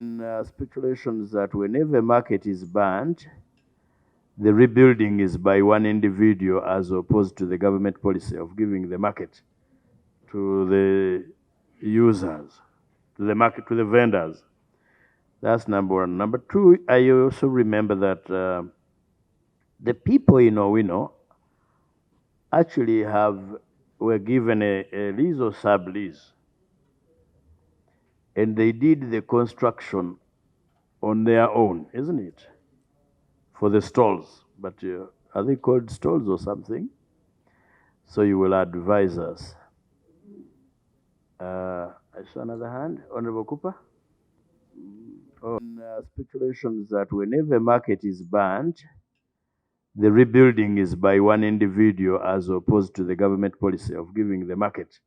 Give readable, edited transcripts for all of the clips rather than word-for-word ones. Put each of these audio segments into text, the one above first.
Speculations that whenever a market is banned, the rebuilding is by one individual as opposed to the government policy of giving the market to the users, to the market, to the vendors. That's number one. Number two, I also remember that the people in Owino actually were given a lease or sublease, and they did the construction on their own, isn't it? For the stalls, but are they called stalls or something? So you will advise us. I saw another hand, Honorable Cooper. Speculations that whenever a market is banned, the rebuilding is by one individual as opposed to the government policy of giving the market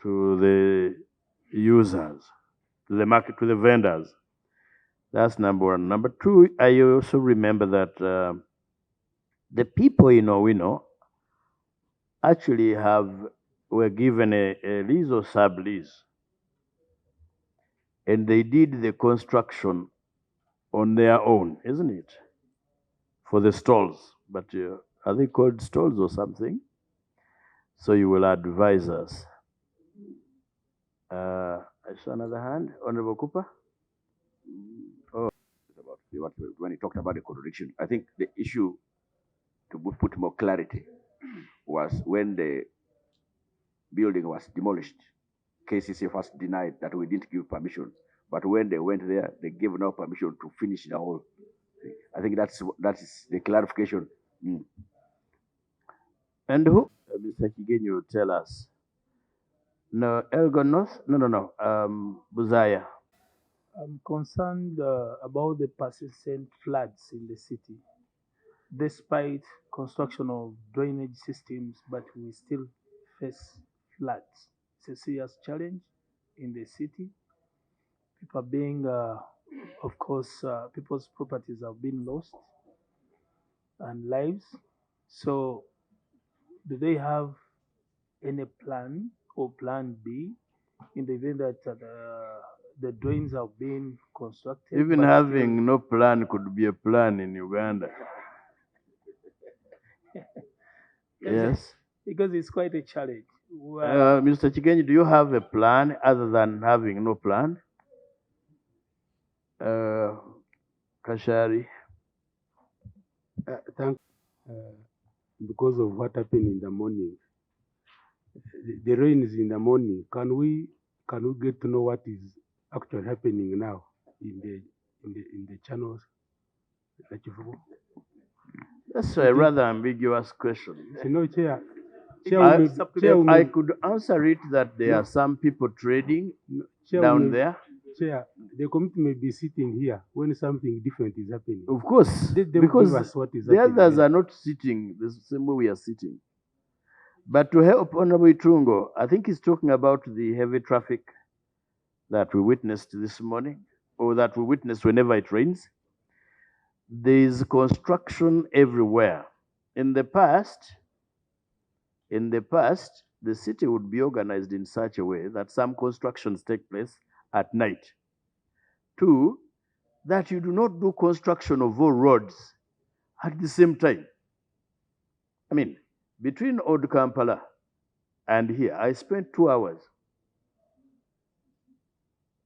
to the users, to the market, to the vendors. That's number one. Number two, I also remember that the people in Owino actually were given a lease or sublease, and they did the construction on their own, isn't it? For the stalls, but are they called stalls or something? So you will advise us. I saw another hand, Honorable Cooper. When he talked about the contradiction, I think the issue, to put more clarity, was when the building was demolished. KCCA first denied that we didn't give permission, but when they went there, they gave no permission to finish the whole thing. I think that is the clarification. And who? Mr. Kigenyi will tell us. No, Elgon North? No. Buzaya. I'm concerned about the persistent floods in the city. Despite construction of drainage systems, but we still face floods. It's a serious challenge in the city. People are being, of course, people's properties have been lost and lives. So, do they have any plan or plan B in the event that the drains have been constructed? Even having no plan could be a plan in Uganda. Yes. Because it's quite a challenge. Mr. Chigenyi, do you have a plan other than having no plan? Kashari. Because of what happened in the morning, the rain is in the morning. Can we get to know what is actually happening now in the channels? That's a rather ambiguous question. Chair. I could answer it that there are some people trading down there. Chair, the committee may be sitting here when something different is happening. Of course, because the others are not sitting the same way we are sitting. But to help Honorable Itungo, I think he's talking about the heavy traffic that we witnessed this morning, or that we witness whenever it rains. There is construction everywhere. In the past, the city would be organized in such a way that some constructions take place at night. Two, that you do not do construction of all roads at the same time. I mean, between Old Kampala and here, I spent 2 hours.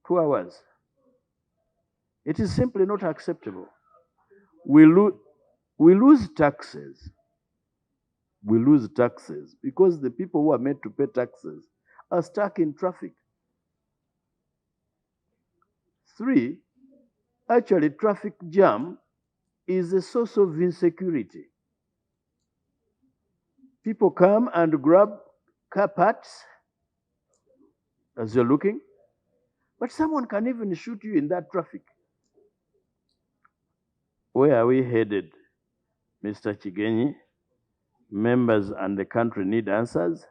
2 hours. It is simply not acceptable. We lose taxes. We lose taxes because the people who are meant to pay taxes are stuck in traffic. 3, actually, traffic jam is a source of insecurity. People come and grab car parts as you're looking, but someone can even shoot you in that traffic. Where are we headed, Mr. Chigenyi? Members and the country need answers.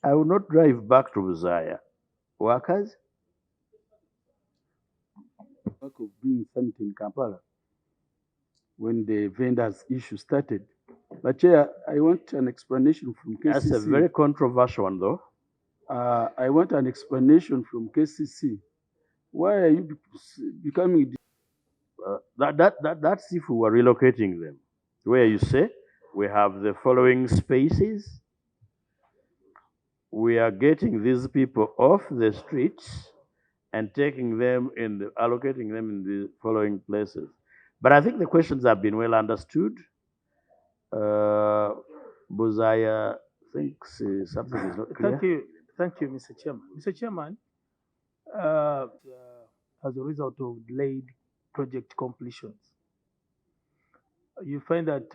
I will not drive back to Buzaya. Workers? Work of bringing sanity in Kampala when the vendors issue started. But Chair, I want an explanation from KCC. That's a very controversial one, though. I want an explanation from KCC Why are you becoming? That's if we were relocating them, where you say we have the following spaces, we are getting these people off the streets and taking them in allocating them in the following places. But I think the questions have been well understood. Buzaya thinks something is not clear. Thank you, Mr. Chairman. Mr. Chairman, as a result of delayed project completions, you find that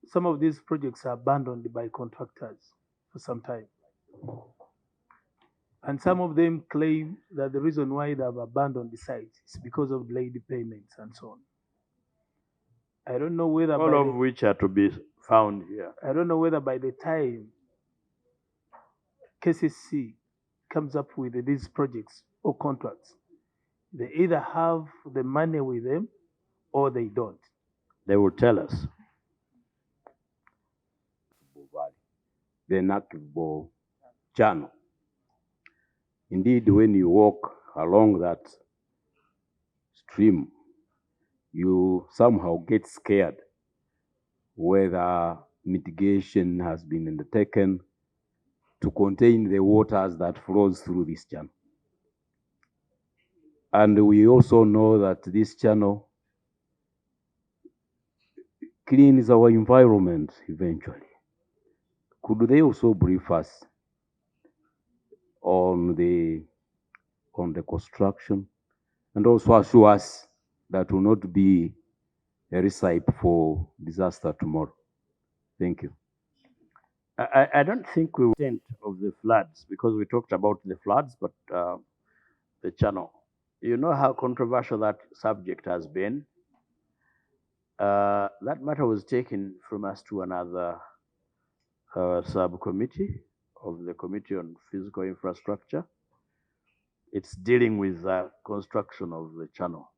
some of these projects are abandoned by contractors for some time. And some of them claim that the reason why they have abandoned the site is because of delayed payments and so on. I don't know whether All of which are to be found here. I don't know whether by the time KCC comes up with these projects or contracts, they either have the money with them or they don't. They will tell us. The knuckle channel. Indeed, when you walk along that stream, you somehow get scared whether mitigation has been undertaken to contain the waters that flows through this channel. And we also know that this channel cleans our environment eventually. Could they also brief us on the construction and also assure us that will not be a recipe for disaster tomorrow? Thank you. I don't think we extent of the floods, because we talked about the floods, but the channel. You know how controversial that subject has been. That matter was taken from us to another subcommittee of the Committee on Physical Infrastructure. It's dealing with the construction of the channel.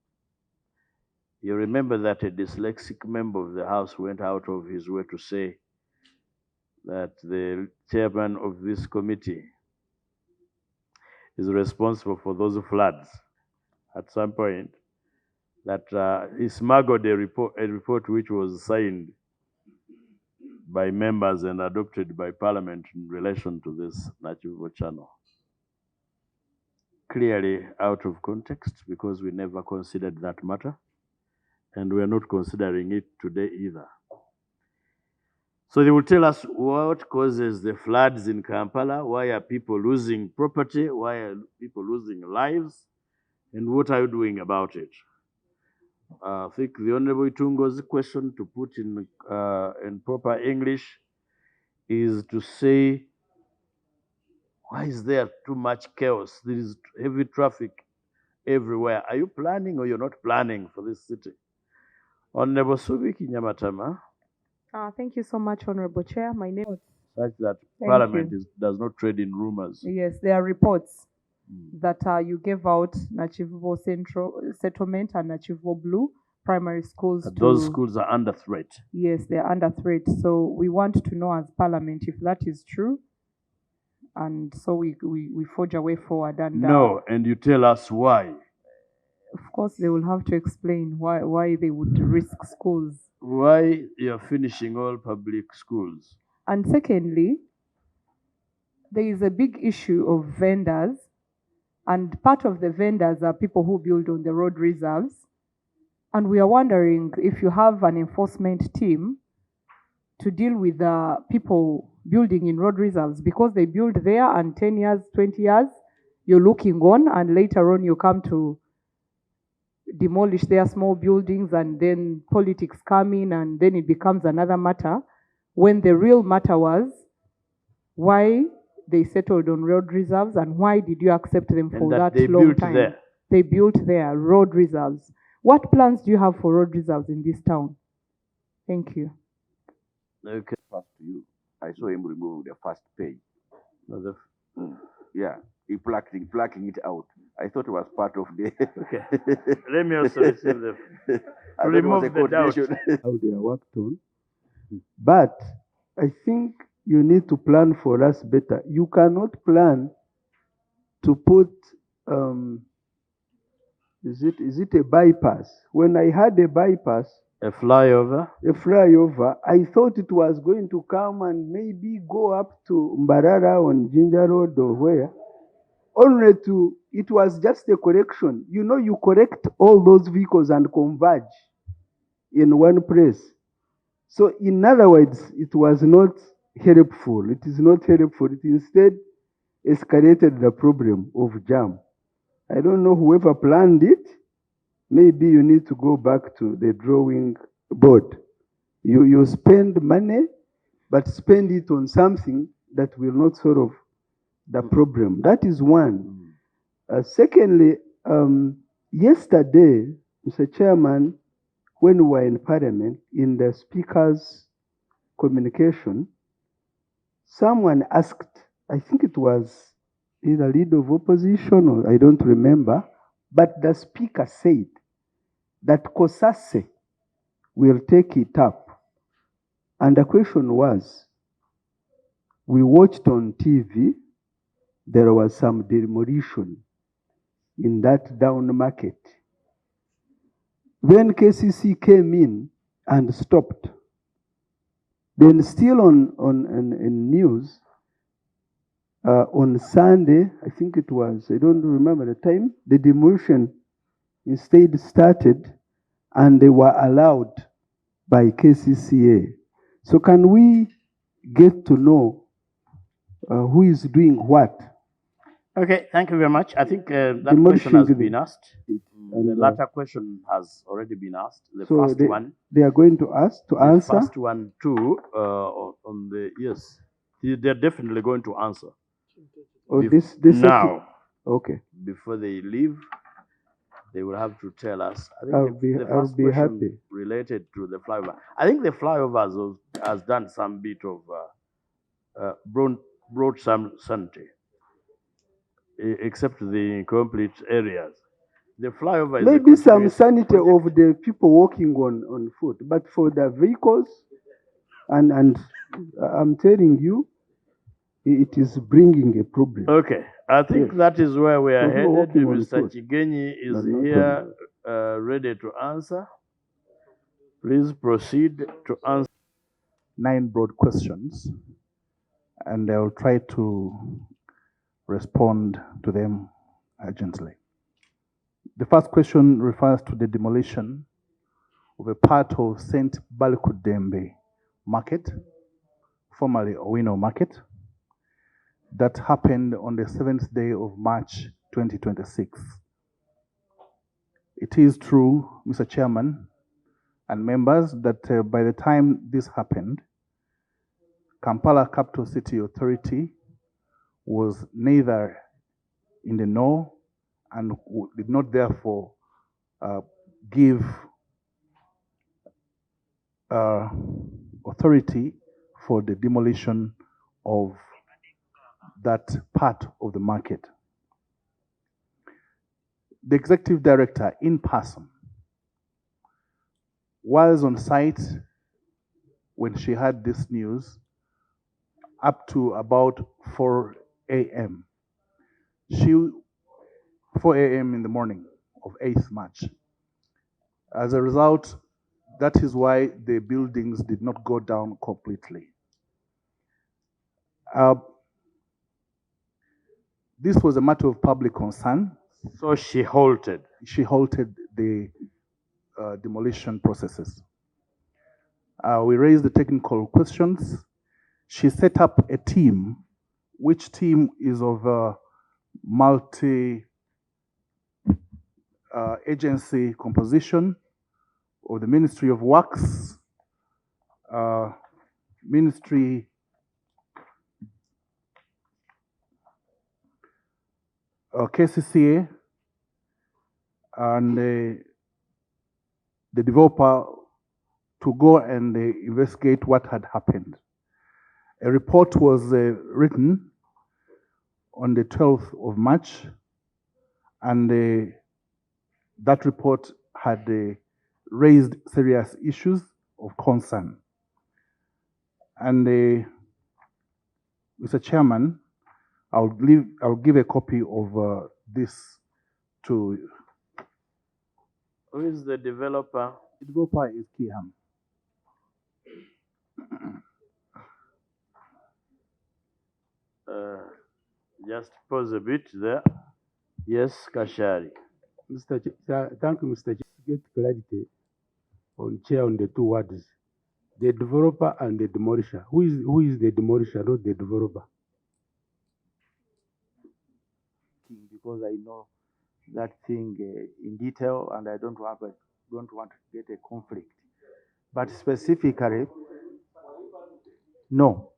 You remember that a dyslexic member of the House went out of his way to say that the chairman of this committee is responsible for those floods at some point, that he smuggled a report which was signed by members and adopted by Parliament in relation to this Nachivo channel. Clearly out of context, because we never considered that matter, and we are not considering it today either. So they will tell us what causes the floods in Kampala, why are people losing property, why are people losing lives, and what are you doing about it? I think the Honorable Itungo's question, to put in proper English, is to say, why is there too much chaos? There is heavy traffic everywhere. Are you planning or you're not planning for this city? Honorable Subiki Nyamatama. Thank you so much, Honorable Chair. My name is Such that Parliament does not trade in rumors. Yes, there are reports that you gave out Nachivo Central Settlement and Nachivo Blue primary schools. Those schools are under threat. Yes, they are under threat. So we want to know as Parliament if that is true. And so we forge a way forward. And no, and you tell us why. Of course, they will have to explain why they would risk schools. Why you're finishing all public schools. And secondly, there is a big issue of vendors, and part of the vendors are people who build on the road reserves. And we are wondering if you have an enforcement team to deal with the people building in road reserves, because they build there and 10 years, 20 years, you're looking on, and later on you come to demolish their small buildings, and then politics come in, and then it becomes another matter, when the real matter was why they settled on road reserves and why did you accept them for that long time. There. They built there, road reserves. What plans do you have for road reserves in this town? Thank you. Okay. First to you. I saw him remove the first page. Yeah, he plucking it out. I thought it was part of the. Okay. Let me also receive the. To remove the doubt. How they are worked on. But I think you need to plan for us better. You cannot plan to put Is it a bypass? When I had a bypass, A flyover? a flyover, I thought it was going to come and maybe go up to Mbarara on Ginger Road or where. Only it was just a correction. You know, you correct all those vehicles and converge in one place. So in other words, it was not helpful. It is not helpful. It instead escalated the problem of jam. I don't know whoever planned it. Maybe you need to go back to the drawing board. You spend money, but spend it on something that will not solve the problem. That is one. Secondly, yesterday, Mr. Chairman, when we were in Parliament, in the Speaker's communication, someone asked, I think it was either leader of opposition or I don't remember, but the Speaker said that COSASE will take it up. And the question was, we watched on TV, there was some demolition in that down market. When KCC came in and stopped, then still in news, on Sunday, I think it was, I don't remember the time, the demolition instead started and they were allowed by KCCA. So can we get to know who is doing what? Okay, thank you very much. I think that Demolishing question has been asked. And, The latter question has already been asked. The so first one. they are going to ask to answer. The first one too, on the, yes. They're definitely going to answer. Oh, Bef- this now, okay. before they leave, they will have to tell us. I think the I'll first be question happy. related to the flyover. I think the flyover has done some bit of brought some sanity, except the incomplete areas. The flyover is Maybe a some continuous sanity project. of the people walking on foot, but for the vehicles, and I'm telling you, it is bringing a problem. Okay, I think Yes. that is where we are So who are headed. working on Mr. foot? Chigenyi is But not here, ready to answer. Please proceed to answer. 9 broad questions, and I'll try to respond to them urgently. The first question refers to the demolition of a part of St. Balkudembe Market, formerly Owino Market, that happened on the 7th day of March 2026. It is true, Mr. Chairman and members, that by the time this happened, Kampala Capital City Authority was neither in the know and did not therefore give authority for the demolition of that part of the market. The executive director in person was on site when she had this news up to about 4 a.m. 4 a.m. in the morning of 8th March. As a result, that is why the buildings did not go down completely. This was a matter of public concern. So she halted. She halted the demolition processes. We raised the technical questions. She set up a team, which team is of multi-agency composition of the Ministry of Works, Ministry KCCA, and the developer to go and investigate what had happened. A report was written on the 12th of March, and that report had raised serious issues of concern. And Mr. Chairman, I'll give a copy of this to Who is the developer? The developer is KCCA Ham. Just pause a bit there. Yes, Kashari. Thank you, Mr. Chair. To get clarity on chair on the two words, the developer and the demolisher. Who is the demolisher, not the developer? Because I know that thing in detail, and I don't want to get a conflict. But specifically, no.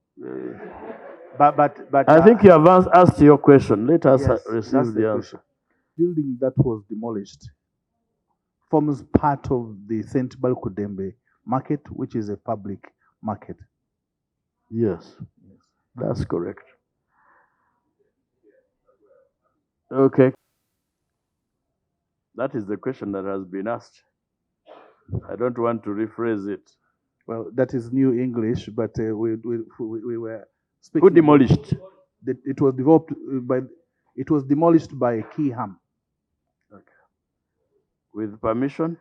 But I think you have asked your question. Let us yes, receive that's the the answer. Building that was demolished forms part of the St. Balkudembe market, which is a public market. Yes, that's correct. Okay. That is the question that has been asked. I don't want to rephrase it. Well, that is New English, but we were speaking. Who demolished? It was developed by. It was demolished by KCCA Ham. Okay. With permission?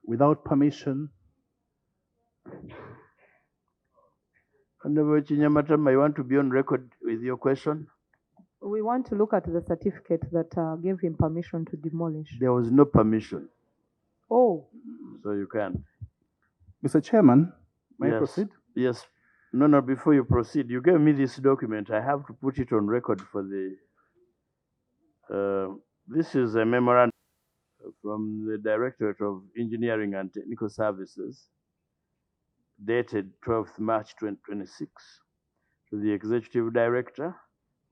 Without permission. Honorable Chinyamatama, you want to be on record with your question? We want to look at the certificate that gave him permission to demolish. There was no permission. Oh. So you can. Mr. Chairman, may Yes. I proceed? Yes. No, before you proceed, you gave me this document. I have to put it on record for the... this is a memorandum from the Directorate of Engineering and Technical Services, dated 12th March 2026, to the Executive Director,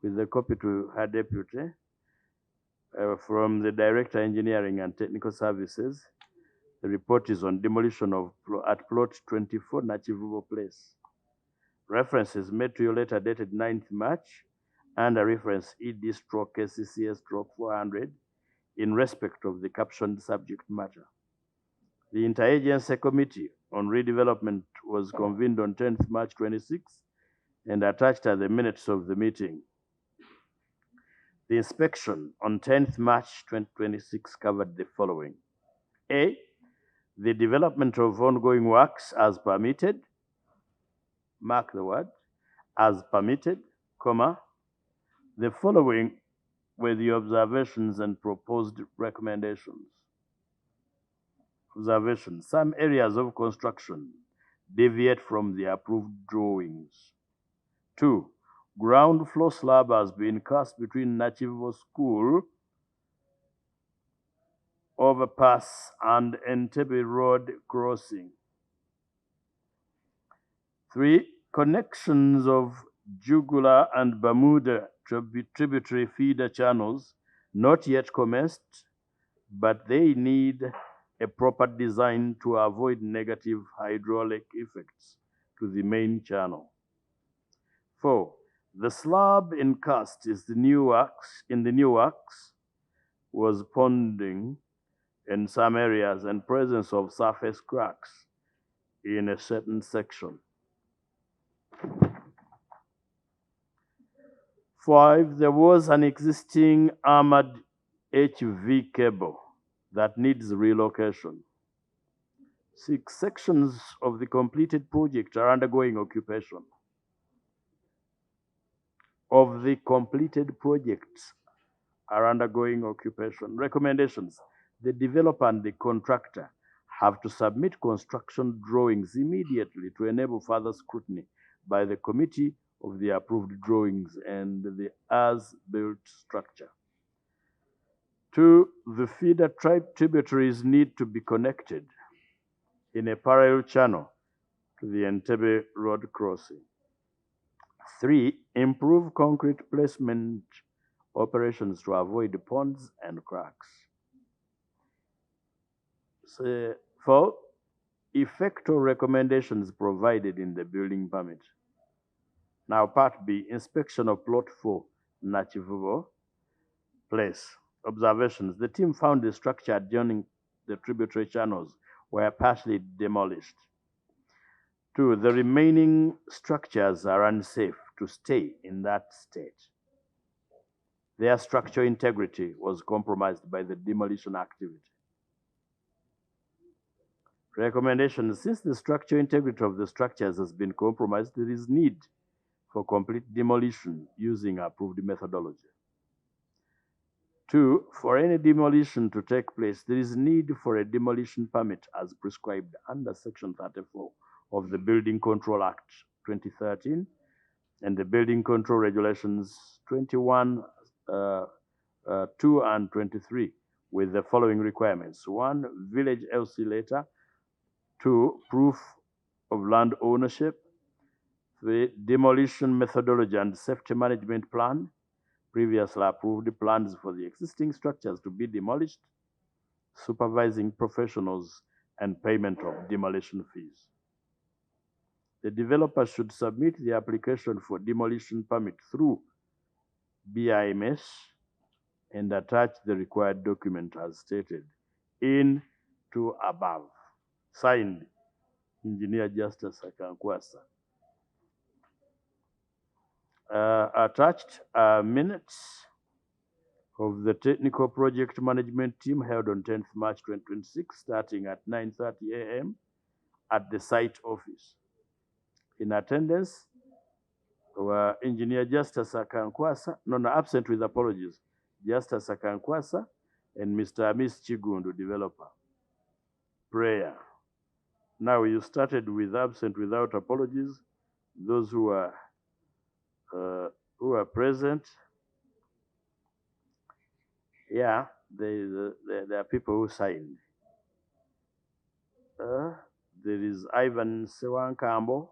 with a copy to her deputy, from the Director Engineering and Technical Services. The report is on demolition of at plot 24 Nachivubo Place. Reference is made to your letter dated 9th March and a reference ED/KCCA/400 in respect of the captioned subject matter. The Interagency Committee on Redevelopment was convened on 10th March 26 and attached are the minutes of the meeting. The inspection on 10th March 2026 covered the following. A, the development of ongoing works as permitted, mark the word, as permitted, comma, the following were the observations and proposed recommendations. Observations, some areas of construction deviate from the approved drawings. 2, ground floor slab has been cast between Nachivubo School overpass and Entebbe Road crossing. 3, connections of Jugular and Bermuda tributary feeder channels not yet commenced, but they need a proper design to avoid negative hydraulic effects to the main channel. 4, the slab encast in the new works was ponding in some areas and presence of surface cracks in a certain section. 5, there was an existing armored HV cable that needs relocation. 6, sections of the completed project are undergoing occupation. Of the completed projects are undergoing occupation. Recommendations, the developer and the contractor have to submit construction drawings immediately to enable further scrutiny by the committee of the approved drawings and the as-built structure. 2, the feeder tributaries need to be connected in a parallel channel to the Entebbe Road crossing. 3, improve concrete placement operations to avoid ponds and cracks. 4, effectual recommendations provided in the building permit. Now, part B, inspection of plot 4, Nachivubo Place. Observations, the team found the structure adjoining the tributary channels were partially demolished. 2, the remaining structures are unsafe to stay in that state. Their structural integrity was compromised by the demolition activity. Recommendation: since the structural integrity of the structures has been compromised, there is need for complete demolition using approved methodology. 2, for any demolition to take place, there is need for a demolition permit as prescribed under Section 34 of the Building Control Act 2013 and the Building Control Regulations 21, 2 and 23 with the following requirements. 1, village LC letter. 2, proof of land ownership. 3, demolition methodology and safety management plan. Previously approved plans for the existing structures to be demolished, supervising professionals, and payment of demolition fees. The developer should submit the application for demolition permit through BIMS and attach the required document as stated in to above. Signed, Engineer Justice Akankwasa. Attached are minutes of the technical project management team held on 10th March 2026, starting at 9:30 a.m. at the site office. In attendance were Engineer Justice Akankwasa, absent with apologies, Justice Akankwasa and Mr. Amis Chigundu, developer. Prayer. Now you started with absent without apologies. Those who are present, yeah, there are people who signed. There is Ivan Sewankambo.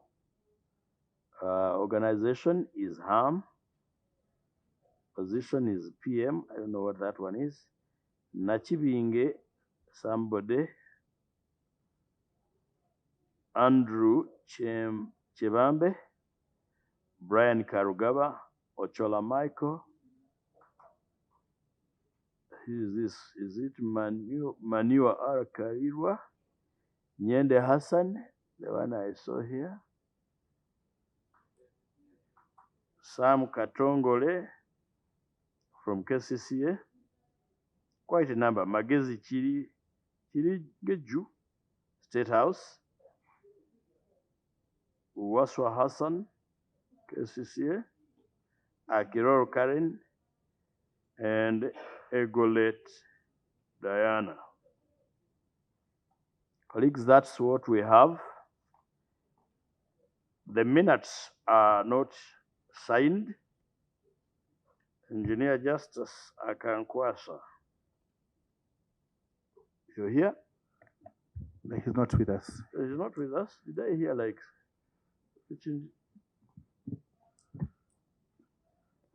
Organization is Ham. Position is PM. I don't know what that one is. Nachibinge, somebody. Andrew Chebambe. Brian Karugaba. Ochola Michael. Who is this? Is it Manua R. Karirwa? Nyende Hassan, the one I saw here. Sam Katongole from KCCA. Quite a number. Magezi Chirigeju, State House. Waswa Hassan, KCCA. Akiroro Karen, and Egolet Diana. Colleagues, that's what we have. The minutes are not signed. Engineer Justice Akankwasa. You're here? He's not with us. He's not with us. Did I hear like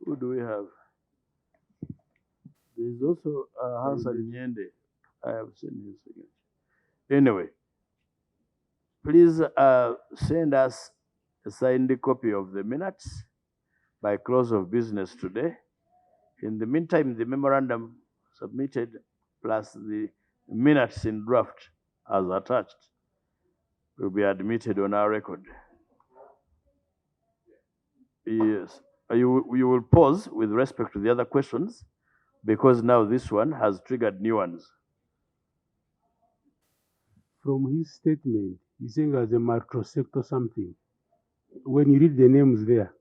who do we have? There's also Hassan Nyende. I have seen his signature. Anyway, please send us a signed copy of the minutes by close of business today. In the meantime, the memorandum submitted plus the minutes in draft as attached will be admitted on our record. Yes. You will pause with respect to the other questions because now this one has triggered new ones. From his statement, he's saying as a macrosector something. When you read the names there,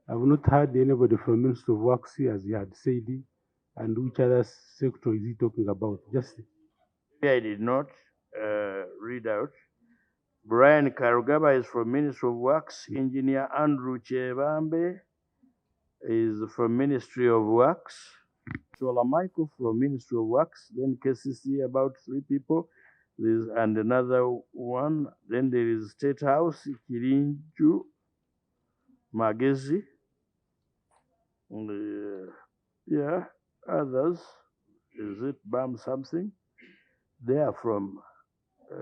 I've not heard anybody from Ministry of Works here, as he had said, and which other sector is he talking about? Just I did not read out. Brian Karugaba is from Ministry of Works. Engineer Andrew Chebambe is from Ministry of Works. Chola Michael from Ministry of Works. Then KCCA, about 3 people. And another one. Then there is State House, Kirinju, Magezi. Yeah, others. Is it BAM something? They are from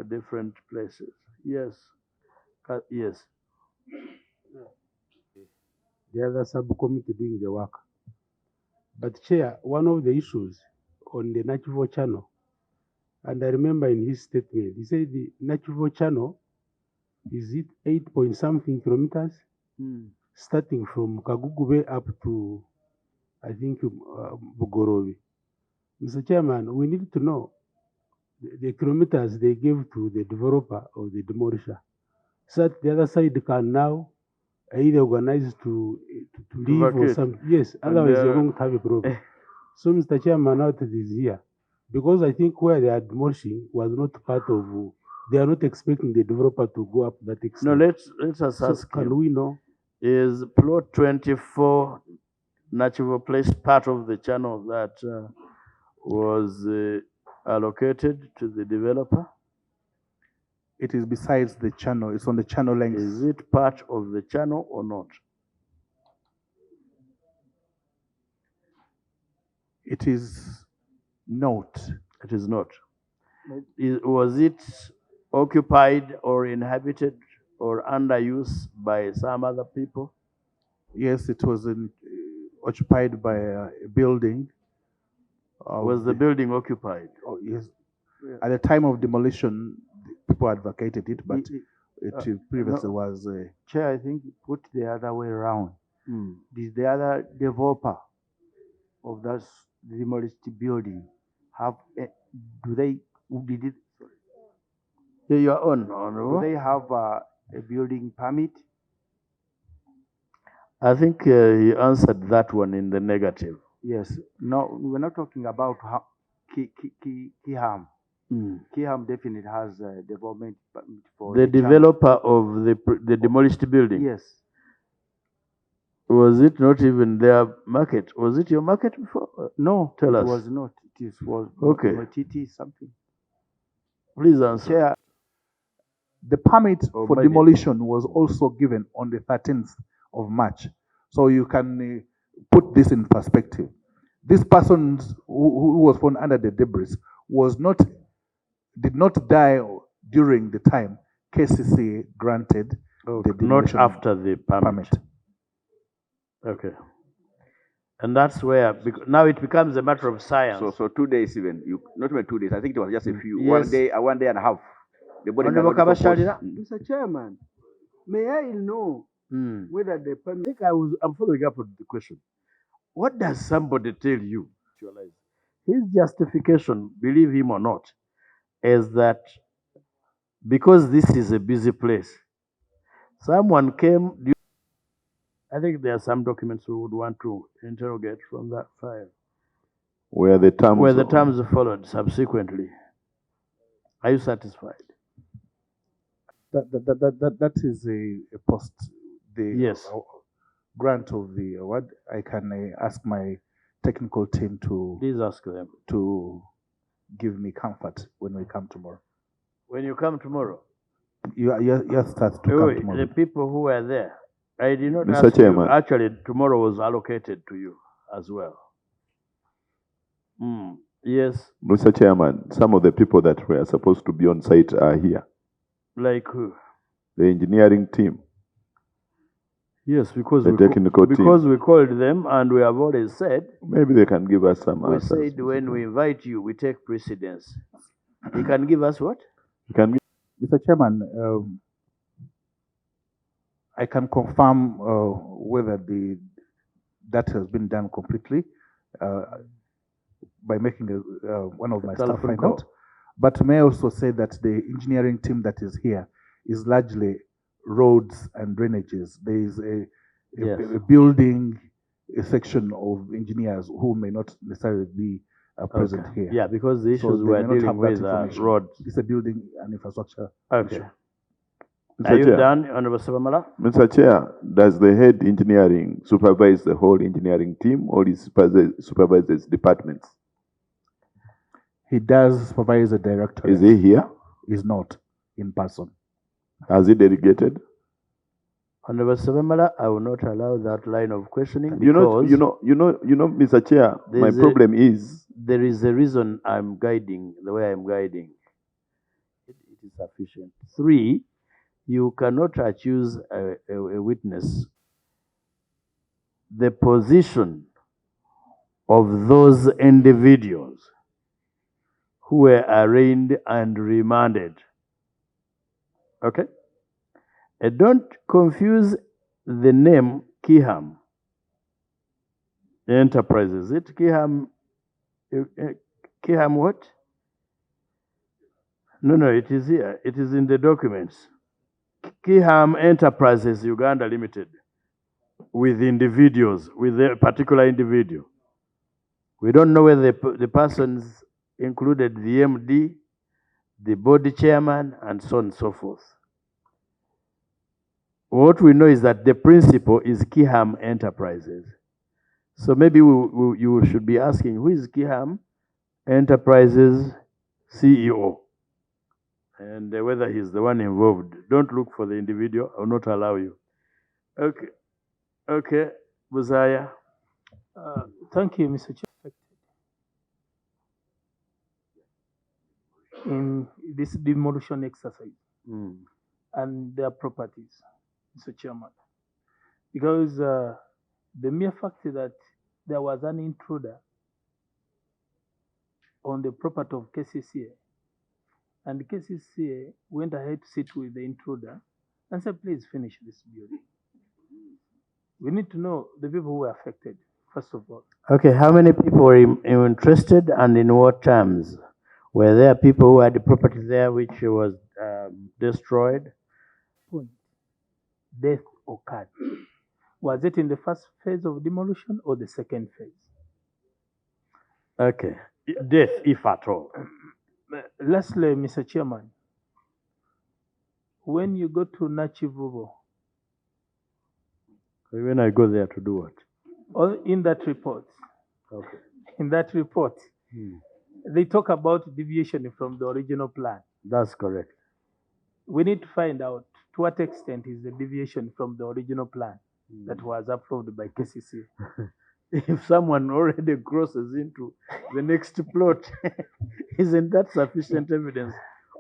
different places. Yes. Yes. the other subcommittee doing the work. But Chair, one of the issues on the Nachivo channel, and I remember in his statement, he said the Nachivo channel is it 8 point something kilometers, starting from Kagugube up to, I think, Bugorovi. Mr. Chairman, we need to know the kilometers they gave to the developer or the demolisher, so that the other side can now either organize to leave or vacate. something. Yes, And otherwise they you're are- going to have a problem. So, Mr. Chairman, now it is here. Because I think where they are demolishing was not part of, they are not expecting the developer to go up that No, extent. let us So ask can him. we know? Is plot 24 natural place part of the channel that was allocated to the developer? It is besides the channel. It's on the channel length. Is it part of the channel or not? It is not. It is not. Was it occupied or inhabited or under use by some other people? Yes, it was occupied by a building. Was the building occupied? Oh, yes. At the time of demolition, people had vacated it, but it previously was. Chair, I think put the other way around. Hmm. Did the other developer of that demolished building have? Did it? Yeah, you are on. Do they have a building permit? I think he answered that one in the negative. Yes. No, we're not talking about Ham. Hmm. Ham definitely has a development permit for The channel. developer of the demolished building. Yes. Was it not even their market? Was it your market before? No, Tell it us. was not. It was Okay. TT something. Please answer. Chair, The permit Oh, for maybe. demolition was also given on the 13th of March. So you can put this in perspective. This person who was found under the debris did not die during the time KCCA granted the Not demolition after the permit. permit. Okay. And that's where, now it becomes a matter of science. So 2 days even, not even 2 days, I think it was just a few, Yes. 1 day and a half. The body Honorable cannot decompose. Kabashalira? Mr. Chairman, may I know Hmm. whether the I permit think I'm following up on the question. What does somebody tell you? His justification, believe him or not, is that because this is a busy place, someone came. I think there are some documents we would want to interrogate from that file Where the terms followed subsequently. Are you satisfied? That is a post the Yes. grant of the award. I can ask my technical team Please ask them. to give me comfort when we come tomorrow. When you come tomorrow, You start to come tomorrow. the people who were there, I did not Mr. ask Chairman. you. Actually, tomorrow was allocated to you as well. Yes, Mr. Chairman, some of the people that were supposed to be on site are here. like who? The engineering team. Yes, because The technical team. we called them and we have already said, Maybe they can give us some we answers. said when we invite you, we take precedence. You can give us what? You can give Mr. Chairman, I can confirm whether that has been done completely by making one of my staff Telephone find call. out. But may I also say that the engineering team that is here is largely roads and drainages. There is Yes. a building, a section of engineers who may not necessarily be present here. Yeah, because the So issues they we're may not dealing have that with are information. roads. It's a building and infrastructure Okay. issue. Mr. Are you Chair. done, Honorable Sabamala? Mr. Chair, does the head engineering supervise the whole engineering team or is supervises departments? He does supervise the director. Is he here? Is not in person. Has he delegated? Honorable Sabamala, I will not allow that line of questioning You know, because Mr. Chair, my there's a- problem is there is a reason I'm guiding the way I'm guiding. It is sufficient. 3, you cannot accuse a witness the position of those individuals who were arraigned and remanded. Okay? And don't confuse the name Kiham Enterprises. Is it Kiham what? No, it is here. It is in the documents. Ham Enterprises Uganda Limited, with individuals, with a particular individual. We don't know whether the persons included the MD, the board chairman, and so on and so forth. What we know is that the principal is Ham Enterprises. So maybe you should be asking, who is Ham Enterprises CEO? And whether he's the one involved. Don't look for the individual. I will not allow you. Okay, Buzaya. Thank you, Mr. Chair. In this demolition exercise and their properties, Mr. Chairman, because the mere fact that there was an intruder on the property of KCCA, and the KCCA went ahead to sit with the intruder and said, please finish this building. We need to know the people who were affected, first of all. Okay, how many people were interested and in what terms? Were there people who had the property there which was destroyed? Point. Death occurred. Was it in the first phase of demolition or the second phase? Okay, death, if at all. Lastly, Mr. Chairman, when you go to Nachivubo, when I go there to do what? Or in that report, Okay. In that report, they talk about deviation from the original plan. That's correct. We need to find out to what extent is the deviation from the original plan that was approved by KCC. If someone already crosses into the next plot, isn't that sufficient evidence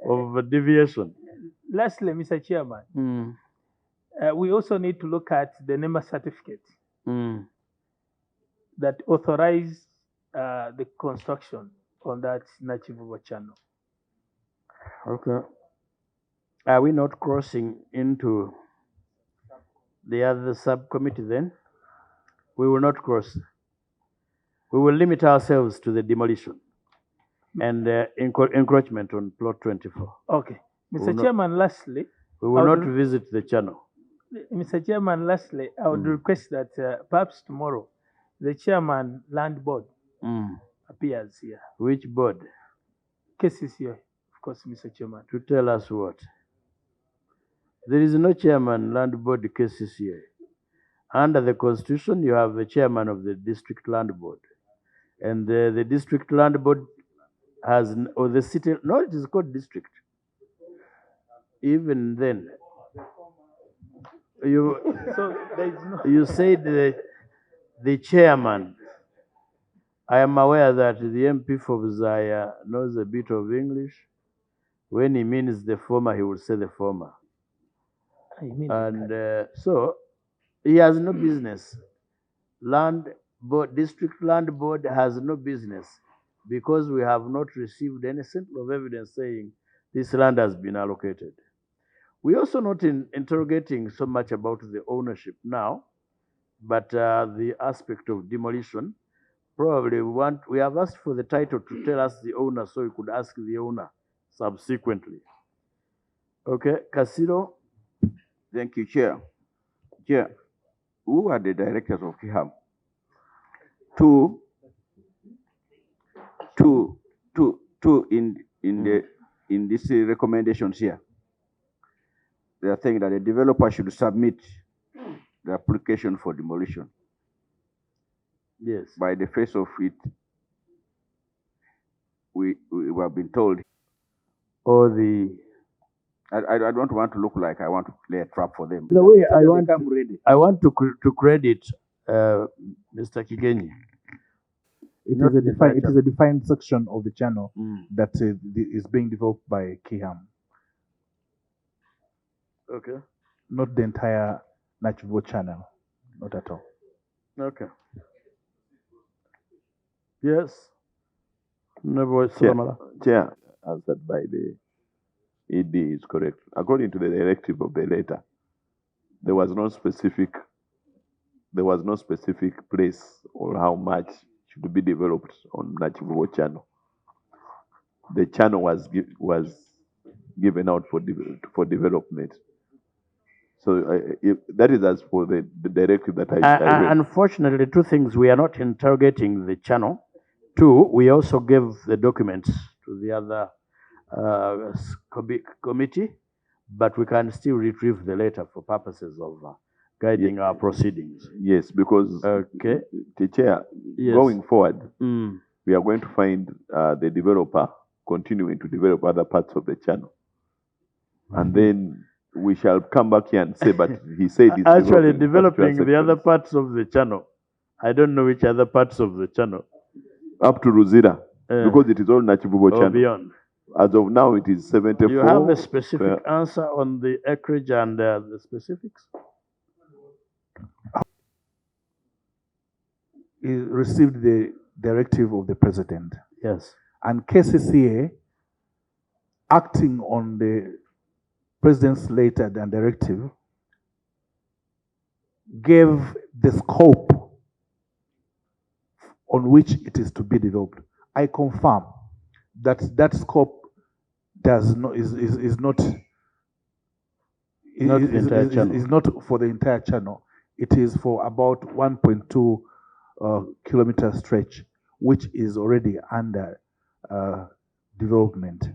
of a deviation? Lastly, Mr. Chairman, we also need to look at the NEMA certificate that authorized the construction on that Nachivubo channel. Okay. Are we not crossing into the other subcommittee then? We will not cross. We will limit ourselves to the demolition and encroachment on plot 24. Okay. Mr. Chairman, lastly, we will not visit the channel. Mr. Chairman, lastly, I would request that perhaps tomorrow the chairman land board appears here. Which board? KCCA, of course, Mr. Chairman. To tell us what? There is no chairman land board KCCA. Under the constitution, you have the chairman of the district land board. And the district land board has, or the city, no, it is called district. Even then, you said the chairman. I am aware that the MP for Buzaya knows a bit of English. When he means the former, he will say the former. And so he has no business. Land board, district land board has no business because we have not received any sample of evidence saying this land has been allocated. We also not interrogating so much about the ownership now, but the aspect of demolition. Probably we have asked for the title to tell us the owner so we could ask the owner subsequently. Okay, Kasiro. Thank you, Chair. Chair, who are the directors of KHAM? Two in these recommendations here. They are saying that the developer should submit the application for demolition. Yes. By the face of it, we have been told. Or the. I don't want to look like I want to play a trap for them. The way I want to credit Mr. Kigenyi. It is a defined section of the channel that is being developed by KHAM. Okay. Not the entire Nachivubo channel, not at all. Okay. Yes. Chair, answered by the ED is correct. According to the directive of the letter, there was no specific place or how much should be developed on Nachivubo channel. The channel was given out for development. So that is as for the directive that I read. Unfortunately, two things: we are not interrogating the channel. Two, we also gave the documents to the other committee, but we can still retrieve the letter for purposes of guiding our proceedings. Yes, because Okay. the chair, Yes. going forward, Mm. we are going to find the developer continuing to develop other parts of the channel, and then we shall come back here and say, but he said he's Actually, developing developing particular the other sections. parts of the channel. I don't know which other parts of the channel. Up to Ruzira, because it is all Nachivubo Or channel. beyond. As of now, it is 74. Do you have a specific answer on the acreage and the specifics? He received the directive of the president. Yes. And KCCA, acting on the president's letter and directive, gave the scope on which it is to be developed. I confirm that that scope does not is not Not the entire channel. is not for the entire channel. It is for about 1.2 kilometer stretch, which is already under development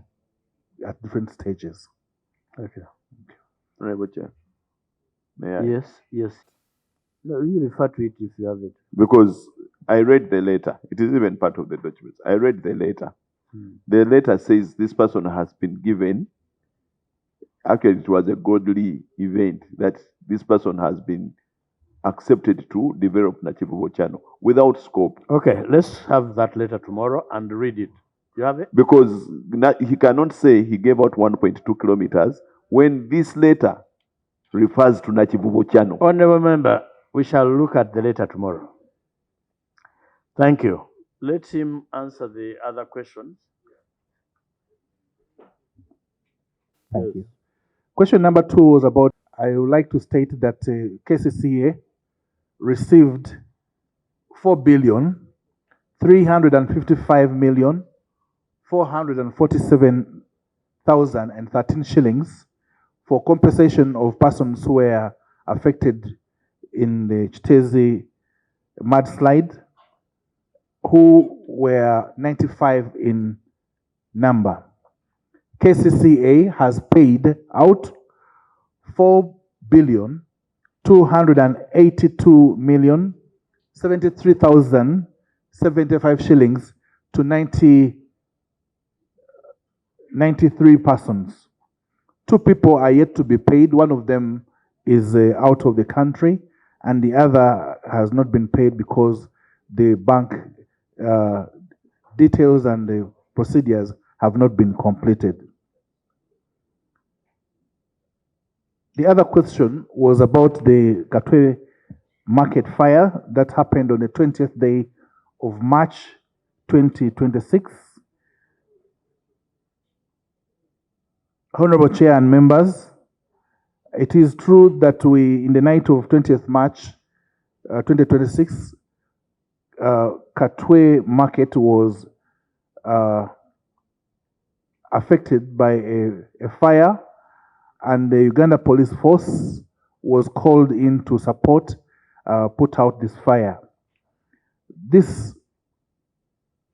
at different stages. Okay. Honorable Chair, may I? Yes, yes. No, you refer to it if you have it. Because I read the letter. It is even part of the documents. I read the letter. The letter says this person has been given, actually it was a godly event, that this person has been accepted to develop Nachivubo channel without scope. Okay, let's have that letter tomorrow and read it. You have it? Because he cannot say he gave out 1.2 kilometers when this letter refers to Nachivubo channel. Honorable member, we shall look at the letter tomorrow. Thank you. Let him answer the other questions. Thank you. Question number 2 was about, I would like to state that KCCA received 4,355,447,013 shillings for compensation of persons who were affected in the Chitezi mudslide, who were 95 in number. KCCA has paid out 4,282,073,075 shillings to 93 persons. 2 people are yet to be paid. One of them is out of the country, and the other has not been paid because the bank details and the procedures have not been completed. The other question was about the Katwe market fire that happened on the 20th day of March 2026. Honorable Chair and members, it is true that in the night of 20th March 2026, Katwe market was affected by a fire, and the Uganda Police Force was called in to support, put out this fire. This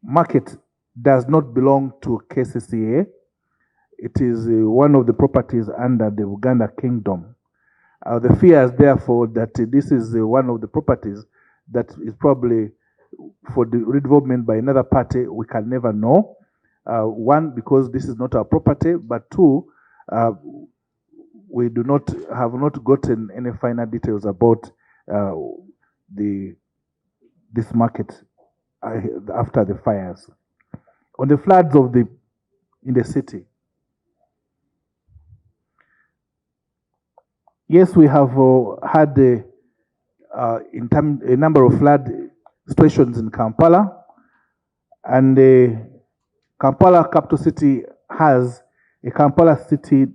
market does not belong to KCCA. It is one of the properties under the Uganda Kingdom. The fear is therefore that this is one of the properties that is probably for the redevelopment by another party. We can never know. One, because this is not our property, but two, we have not gotten any final details about this market after the fires. On the floods in the city, yes, we have had a number of flood situations in Kampala, and Kampala capital city has a Kampala City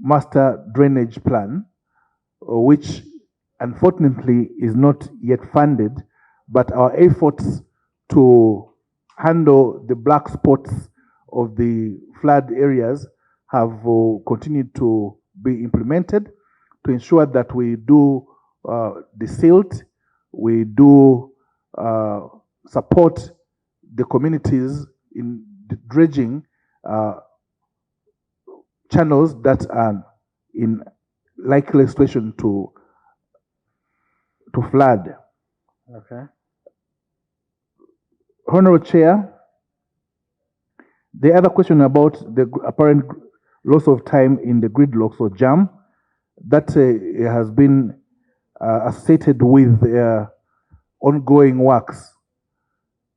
Master Drainage Plan, which unfortunately is not yet funded, but our efforts to handle the black spots of the flood areas have continued to be implemented to ensure that we do the silt, we do support the communities in dredging channels that are in likely situation to flood. Okay. Honorable Chair, the other question about the apparent loss of time in the gridlocks or jam, that has been associated with ongoing works.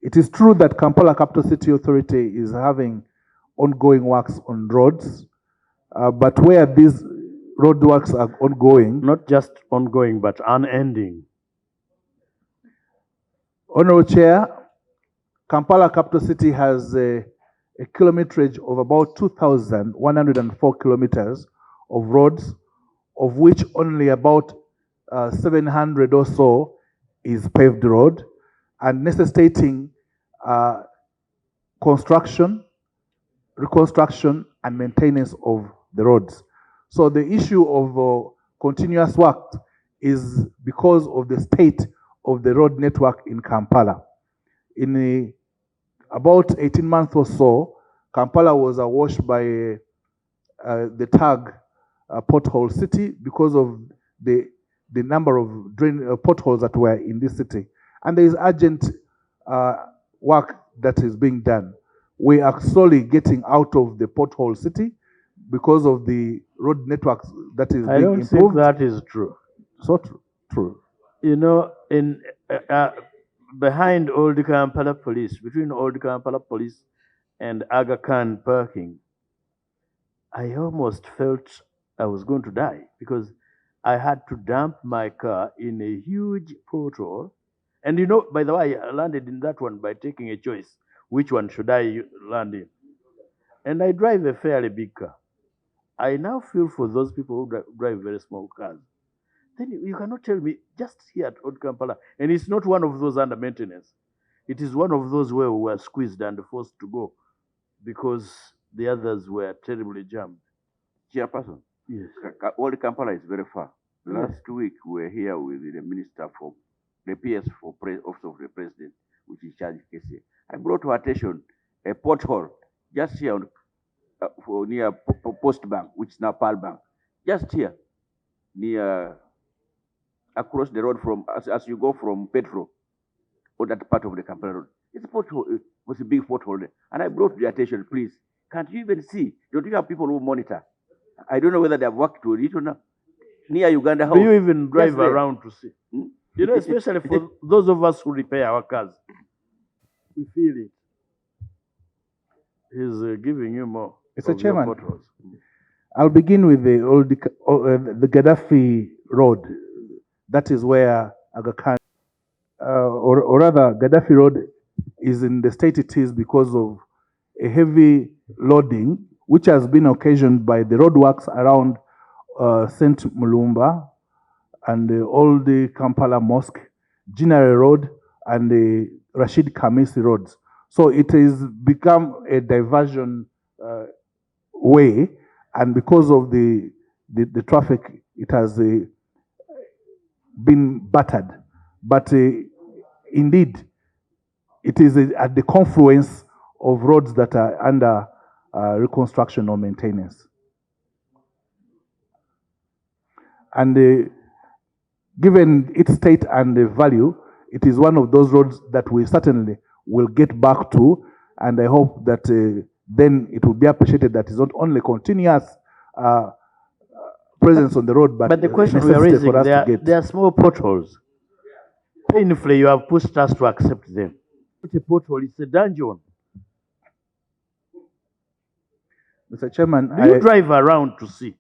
It is true that Kampala Capital City Authority is having ongoing works on roads, but where these road works are ongoing. Not just ongoing, but unending. Honorable Chair, Kampala Capital City has a kilometerage of about 2,104 kilometers of roads, of which only about 700 or so is paved road, and necessitating construction, reconstruction, and maintenance of the roads. So the issue of continuous work is because of the state of the road network in Kampala. In about 18 months or so, Kampala was awash by the tag pothole city because of the number of potholes that were in this city. And there is urgent work that is being done. We are slowly getting out of the pothole city because of the road networks that is I being don't improved. think that is true. So true. You know, in behind Old Kampala Police, between Old Kampala Police and Aga Khan parking, I almost felt I was going to die because I had to dump my car in a huge pothole. And you know, by the way, I landed in that one by taking a choice. Which one should I land in? And I drive a fairly big car. I now feel for those people who drive very small cars. Then you cannot tell me just here at Old Kampala, and it's not one of those under maintenance. It is one of those where we were squeezed and forced to go because the others were terribly jammed. Chairperson, Yes. Old Kampala is very far. Last week we were here with the minister for the PS for Office of the President, which is charged KCCA. I brought to attention a pothole just here on, for near Post Bank, which is now Pal Bank, just here near across the road from as you go from Petro or that part of the Kampala road. It's a pothole. It was a big pothole there. And I brought to the attention, please, can't you even see? Don't you have people who monitor? I don't know whether they have worked with it or not. Near Uganda House. Do you even drive just there. around to see? You know, especially for those of us who repair our cars, we feel it. He's giving you more. Mr. of your Chairman, potholes. I'll begin with the Gaddafi Road. That is where Aga Khan, or rather, Gaddafi Road is in the state it is because of a heavy loading, which has been occasioned by the roadworks around St. Mulumba and the old Kampala Mosque, General Road, and the Rashid Khamisi roads. So it has become a diversion way, and because of the traffic, it has been battered. But indeed, it is at the confluence of roads that are under reconstruction or maintenance. And given its state and the value, it is one of those roads that we certainly will get back to, and I hope that then it will be appreciated that it's not only continuous presence on the road, but the question we are necessity raising, for us to get. they are small potholes. Painfully, you have pushed us to accept them. It's a pothole, it's a dungeon. Mr. Chairman, Do you drive around to see?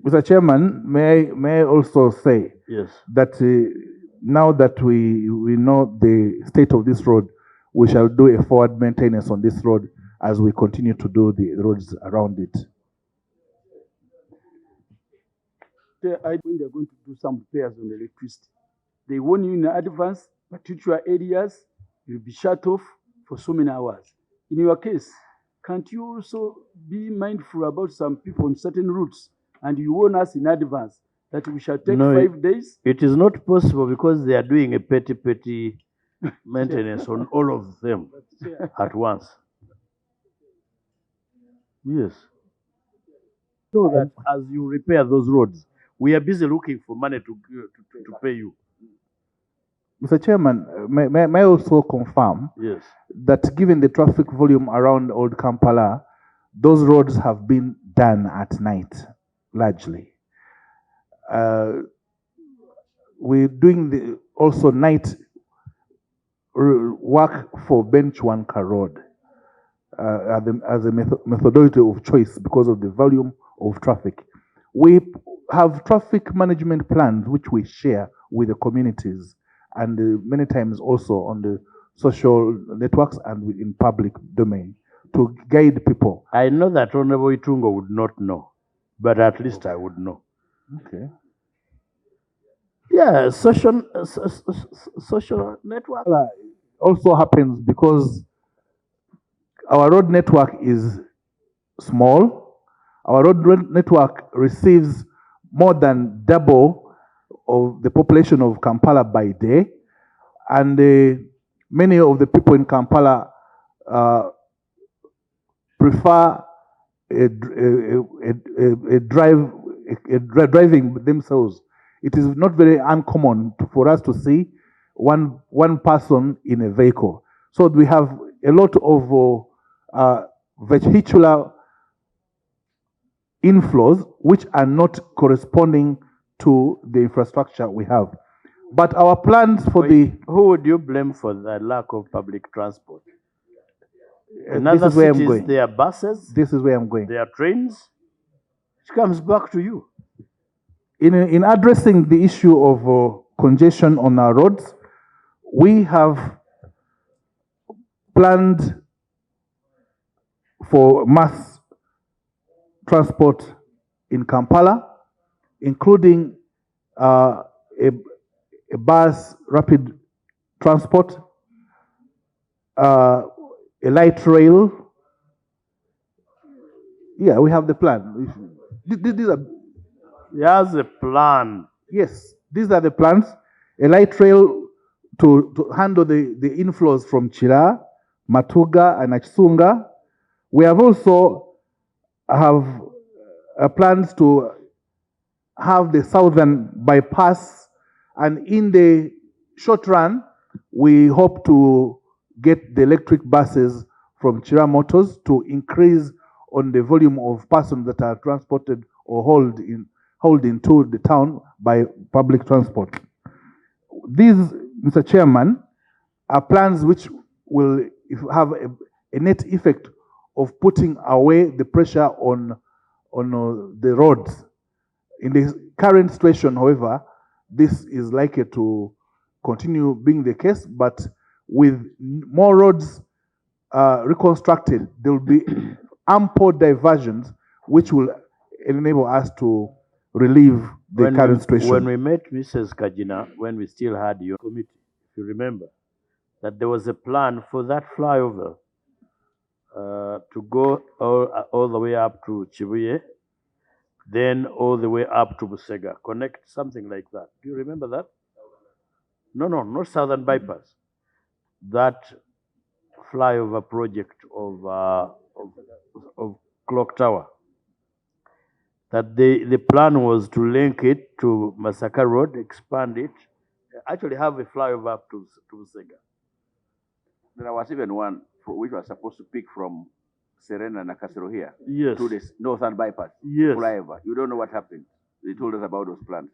Mr. Chairman, may I also say Yes. that now that we know the state of this road, we shall do a forward maintenance on this road as we continue to do the roads around it. When they're going to do some repairs on the electricity, they warn you in advance, particular areas will be shut off for so many hours. In your case, can't you also be mindful about some people on certain routes and you warn us in advance that we shall take No, 5 days? It is not possible because they are doing a petty maintenance on all of them at once. Yes. So that as you repair those roads, we are busy looking for money to pay you. Mr. Chairman, may I also confirm Yes. that given the traffic volume around Old Kampala, those roads have been done at night, largely. We're doing also night work for Benchwanka Road as a methodology of choice because of the volume of traffic. We have traffic management plans which we share with the communities and many times also on the social networks and in public domain to guide people. I know that Honorable Itungo would not know, but at least I would know. Okay. Yeah, social network. Also happens because our road network is small. Our road network receives more than double of the population of Kampala by day, and many of the people in Kampala prefer driving themselves. It is not very uncommon for us to see one person in a vehicle. So we have a lot of vehicular inflows which are not corresponding to the infrastructure we have. But our plans for who would you blame for the lack of public transport? In other cities, there are buses. This is where I'm going. There are trains. It comes back to you. In addressing the issue of congestion on our roads, we have planned for mass transport in Kampala, including a bus rapid transport, a light rail. Yeah, we have the plan. These are. He has a plan. Yes, these are the plans. A light rail to handle the inflows from Chira, Matuga, and Achsunga. We have also plans to have the southern bypass, and in the short run, we hope to get the electric buses from Chira Motors to increase on the volume of persons that are transported or hauled into the town by public transport. These, Mr. Chairman, are plans which will have a net effect of putting away the pressure on the roads. In the current situation, however, this is likely to continue being the case, but with more roads reconstructed, there will be ample diversions which will enable us to relieve the current situation. When we met Mrs. Kajina, when we still had your committee, if you remember, that there was a plan for that flyover to go all the way up to Chibuye, then all the way up to Busega, connect something like that. Do you remember that? No, not Southern Bypass. That flyover project of Clock Tower. That the plan was to link it to Masaka Road, expand it, actually have a flyover up to Busega. There was even one which was supposed to pick from Serena and Nakasero here Yes. to the northern bypass flyover. You don't know what happened. They told us about those plans.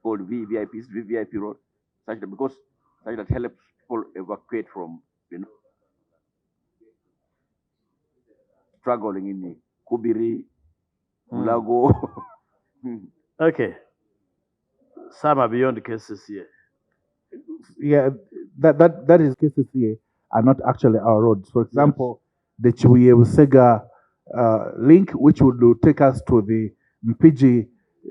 Called VVIP Road, such that helps people evacuate from struggling in the Kubiri, Mulago. Okay. Some are beyond KCCA. Yeah, that is KCCA are not actually our roads. For example, the Chibuye-Busega link, which would take us to the Mpiji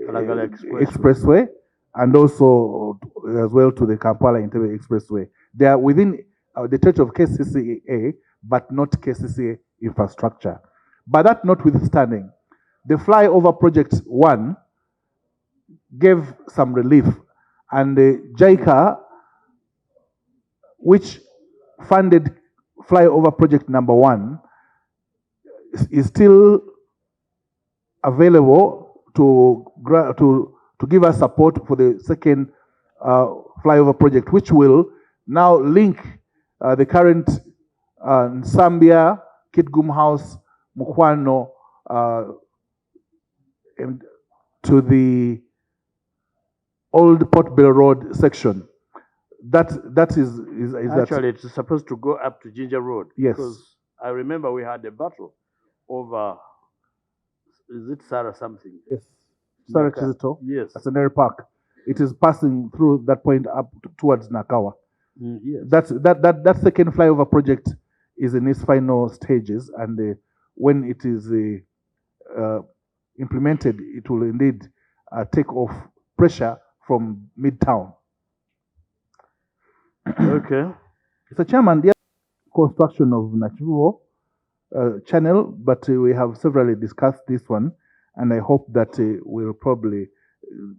Expressway, and also as well to the Kampala Entebbe Expressway. They are within the touch of KCCA, but not KCCA infrastructure. But that notwithstanding, the flyover project 1 gave some relief, and JICA, which funded flyover project number 1, is still available to give us support for the second flyover project, which will now link the current Nsambia, Kitgum House, Mukwano, and to the old Port Bell Road section. That is Actually, it's supposed to go up to Ginger Road. Yes. Because I remember we had a battle over, is it Sarah something? Yes. Sarah Naka. Chizito. Yes. At Seneri Park. It is passing through that point up towards Nakawa. Yes. That second flyover project is in its final stages, and when it is implemented, it will indeed take off pressure from Midtown. Okay. Mr. Chairman, the construction of Nachivuo channel, but we have severally discussed this one, and I hope that we'll probably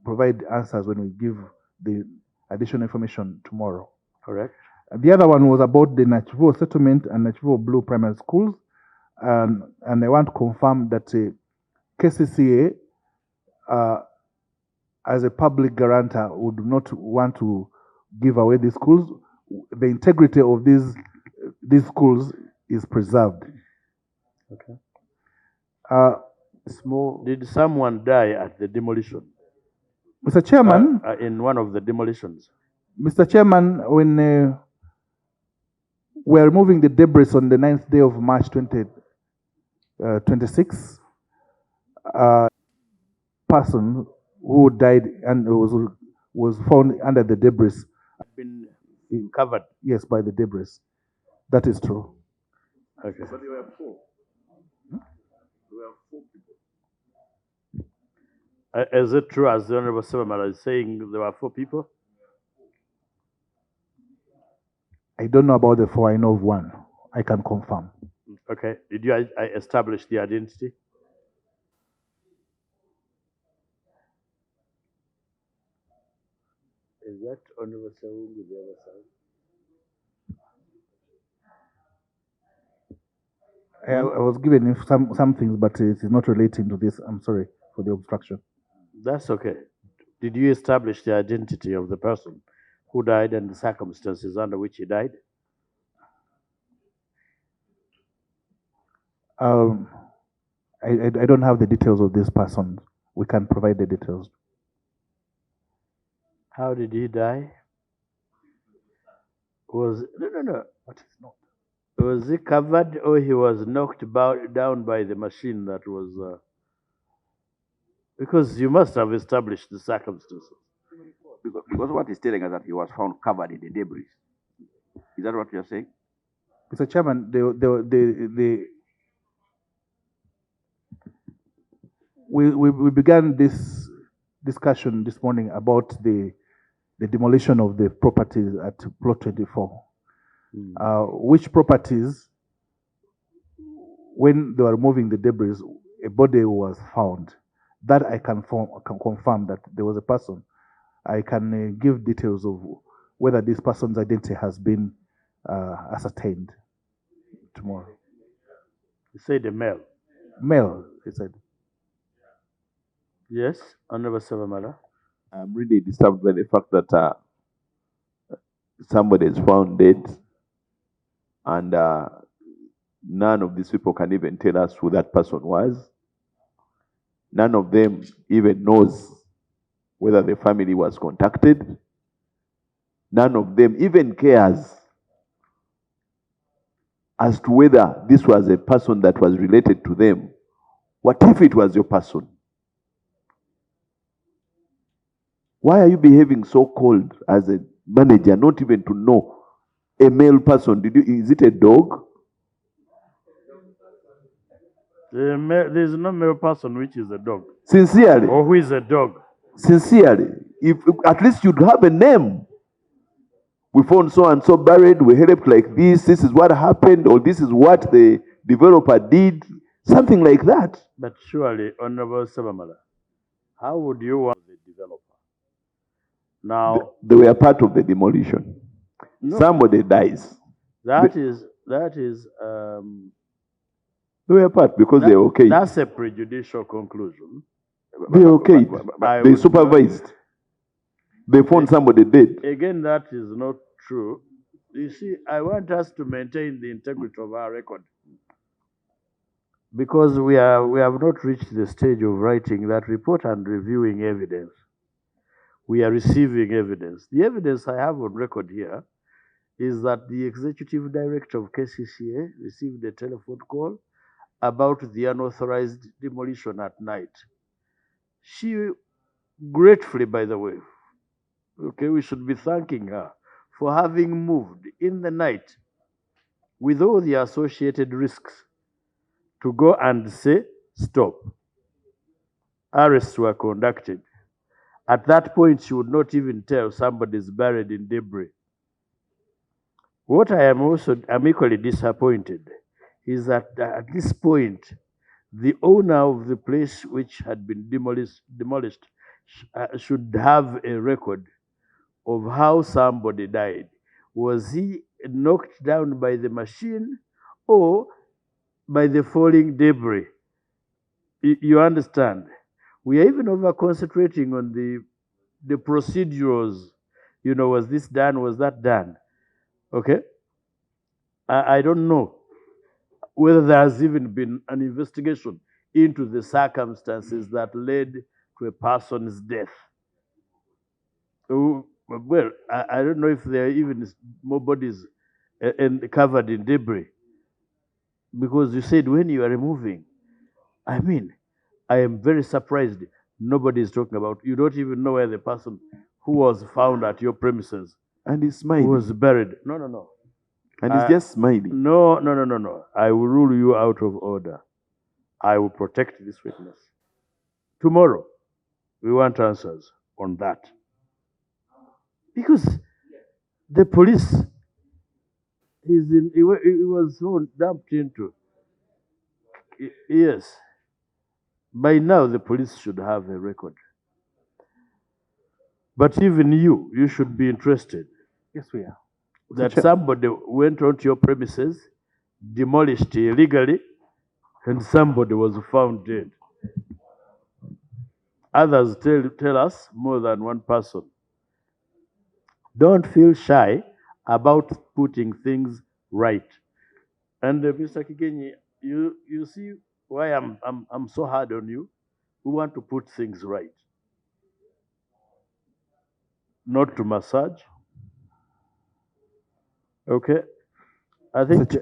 provide answers when we give the additional information tomorrow. Correct. The other one was about the Nachivuo settlement and Nachivuo Blue Primary Schools, and I want to confirm that KCCA, as a public guarantor, would not want to give away these schools. The integrity of these schools is preserved. Okay. Did someone die at the demolition? Mr. Chairman, in one of the demolitions. Mr. Chairman, when we are removing the debris on the 9th day of March 2026, person who died and was found under the debris Been covered. Yes, by the debris. That is true. Okay. But there were 4. There were 4 people. Is it true, as the Honorable Sebamala is saying, there were 4 people? I don't know about the 4. I know of 1. I can confirm. Okay. Did you establish the identity? Is that Honorable Sawungu the other side? I was given some things, but it is not relating to this. I'm sorry for the obstruction. That's okay. Did you establish the identity of the person who died and the circumstances under which he died? I don't have the details of this person. We can provide the details. How did he die? No. What is not? Was he covered or he was knocked down by the machine that was... because you must have established the circumstances. Because what he's telling us that he was found covered in the debris. Is that what you're saying? Mr. Chairman, we began this discussion this morning about the demolition of the properties at Plot 24. Which properties, when they were removing the debris, a body was found. That I can confirm that there was a person. I can give details of whether this person's identity has been ascertained tomorrow. You said a male. Male, he said. Yes, Honorable Sebamala. I'm really disturbed by the fact that somebody is found dead, and none of these people can even tell us who that person was. None of them even knows whether the family was contacted. None of them even cares as to whether this was a person that was related to them. What if it was your person? Why are you behaving so cold as a manager, not even to know a male person? Is it a dog? There's no male person which is a dog. Sincerely. Or who is a dog. Sincerely. If at least you'd have a name. we found so and so buried, we helped like this is what happened, or this is what the developer did, something like that. But surely, Honorable Sabamala, how would you want the developer? Now, They were part of the demolition. no, Somebody dies. that is They were part because they're okay. That's a prejudicial conclusion. They're okay. I They would supervised. They found somebody dead. Again, that is not true. You see, I want us to maintain the integrity of our record. Because we have not reached the stage of writing that report and reviewing evidence. We are receiving evidence. The evidence I have on record here is that the executive director of KCCA received a telephone call about the unauthorized demolition at night. She gratefully, by the way, okay, we should be thanking her for having moved in the night with all the associated risks to go and say, stop. Arrests were conducted. At that point, she would not even tell somebody is buried in debris. What I'm equally disappointed is that at this point, the owner of the place which had been demolished should have a record of how somebody died. Was he knocked down by the machine or by the falling debris? You understand? We are even over concentrating on the procedures. You know, was this done? Was that done? Okay? I don't know whether there has even been an investigation into the circumstances that led to a person's death. Oh, well, I don't know if there are even more bodies and covered in debris. Because you said when you are removing, I mean, I am very surprised nobody is talking about. You don't even know where the person who was found at your premises And he's smiling. was buried. No. And he's just smiling. No. I will rule you out of order. I will protect this witness. Tomorrow, we want answers on that. Because the police it was so dumped into. Yes. By now, the police should have a record. But even you should be interested Yes, we are. that somebody went onto your premises, demolished illegally, and somebody was found dead. Others tell us more than one person. Don't feel shy about putting things right. And Mr. Kigenyi, you see why I'm so hard on you? We want to put things right. Not to massage. Okay? I think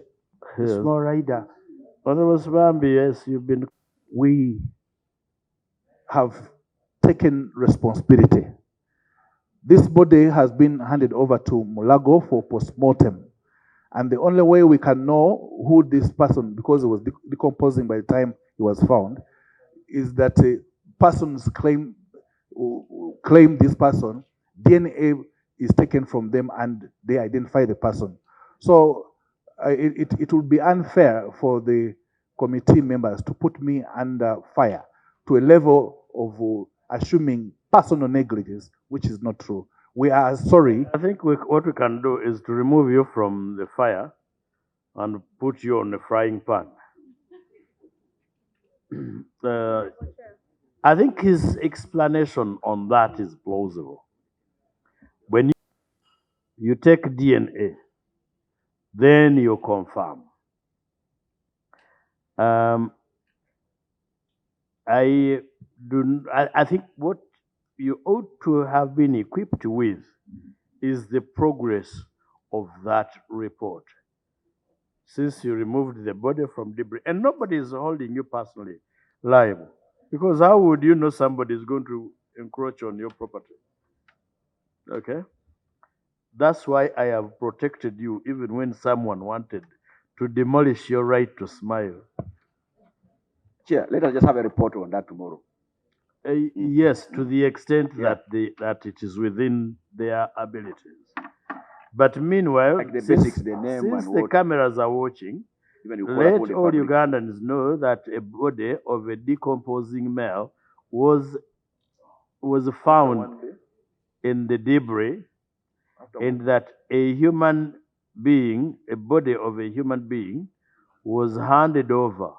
Small rider, Honorable Swambi, yes, you've been We have taken responsibility. This body has been handed over to Mulago for post-mortem. And the only way we can know who this person, because it was decomposing by the time he was found, is that persons claim this person, DNA is taken from them and they identify the person. So it would be unfair for the committee members to put me under fire to a level of assuming personal negligence, which is not true. We are sorry. I think what we can do is to remove you from the fire and put you on the frying pan. I think his explanation on that is plausible. When you take DNA, then you confirm. I think what you ought to have been equipped with is the progress of that report. Since you removed the body from debris, and nobody is holding you personally liable. Because how would you know somebody is going to encroach on your property? Okay? That's why I have protected you even when someone wanted to demolish your right to smile. Chair, let us just have a report on that tomorrow. Yes, to the extent that it is within their abilities. But meanwhile, Like the since, basics, the name since and the what. cameras are watching, Even you call let upon the all public. Ugandans know that a body of a decomposing male was found in the debris, and that a human being, a body of a human being, was handed over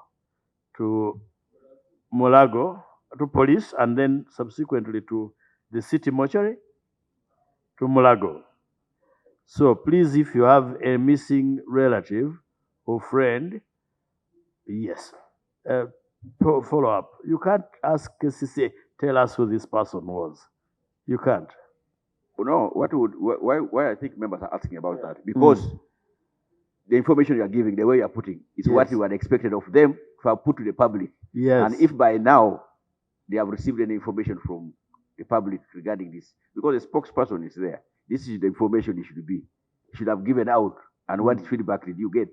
to Mulago, to police, and then subsequently to the city mortuary, to Mulago. So please, if you have a missing relative or friend, yes, follow up. You can't ask KCCA, tell us who this person was. You can't. No, why I think members are asking about that? Because the information you are giving, the way you are putting, is what you had expected of them to have put to the public. Yes. And if by now they have received any information from the public regarding this, because the spokesperson is there, this is the information it should be. Should have given out. And what feedback did you get?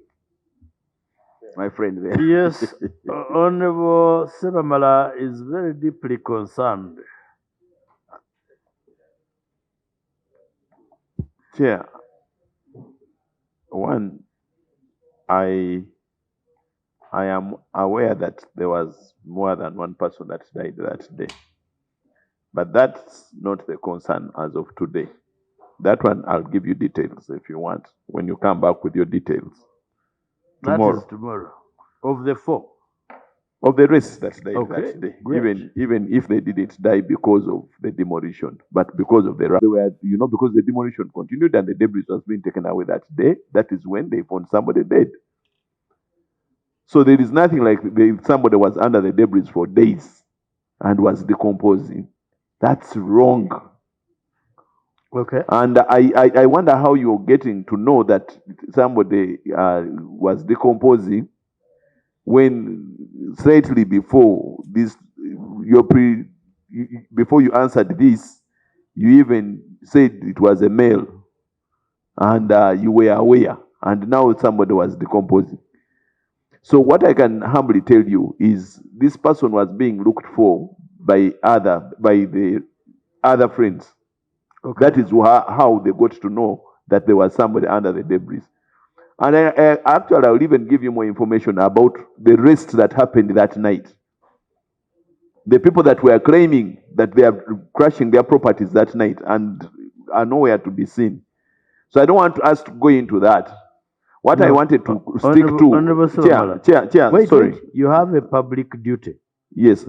My friend there. Yes, Honorable Sebamala is very deeply concerned. Chair, one, I am aware that there was more than one person that died that day. But that's not the concern as of today. That one, I'll give you details if you want, when you come back with your details. Tomorrow. That is tomorrow. Of the 4. Of the rest that died Okay, that day. great. Even if they didn't die because of the demolition, but because of they were, because the demolition continued and the debris was being taken away that day, that is when they found somebody dead. So there is nothing like somebody was under the debris for days and was decomposing. That's wrong. Okay. And I wonder how you're getting to know that somebody was decomposing when slightly before this, before you answered this, you even said it was a male, and you were aware, and now somebody was decomposing. So what I can humbly tell you is this person was being looked for by the other friends. Okay. That is how they got to know that there was somebody under the debris. And actually, I'll even give you more information about the rest that happened that night. The people that were claiming that they are crashing their properties that night and are nowhere to be seen. So I don't want us to go into that. What I wanted to stick to, Honorable Chair, wait, sorry. Wait, you have a public duty Yes.